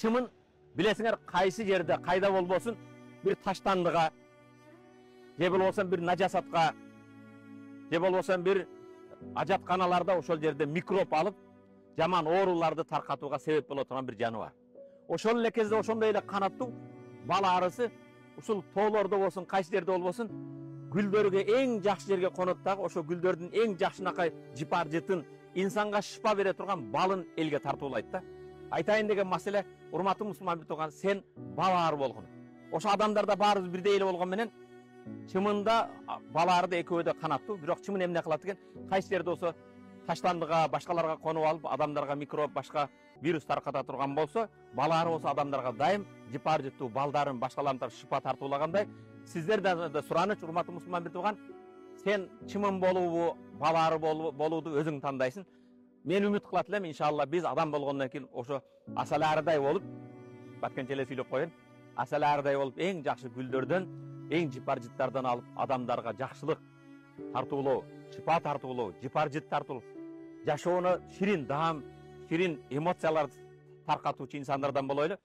чымын билесиңер кайсы жерде кайда болбосун бир таштандыга же болбосо бир нажасатка же болбосо бир ажатканаларда ошол жерде микроб алып жаман ооруларды таркатууга себеп боло турган бир жаныбар. Ошол эле кезде ошондой эле канаттуу бала арысы ушул тоолордо болсун, кайсы жерде болбосун, гүлдөргө эң жакшы жерге конот дагы ошо гүлдөрдүн эң жакшынакай жыпар жытын, инсанга шифа бере турган балын элге тартуулайт да. Айтайын деген маселе, урматтуу мусулман битуган, сен балаар болгон. Ошо адамдарда баарыбыз бирдей эле болгон менен, чымында баларды экөө да канаттуу, бирок чымын эмне кылат экен? Кайсы жерде болсо таштандыга, башкаларга конуп алып, адамдарга микроб, башка вирус тарката турган болсо, балары болсо адамдарга дайым жыпар жыттуу балдарын, башкаларын шифа тартуулагандай, сиздерден да сураныч, урматтуу мусулман битуган, сен чымын болуубу, балары болууду өзүң тандайсың. Мен үмүт кылат элем, иншалла биз адам болгондон кийин ошо асаларыдай болуп, баткенче эле сүйлөп коеюн, асаларыдай болуп, эң жакшы гүлдөрдөн, эң жыпар жыттардан алып, адамдарга жакшылык тартуулоо, шифа тартуулоо, жыпар жыт тартуулоо, жашоону ширин даам, ширин эмоциялар таркатуучу инсандардан болойлу.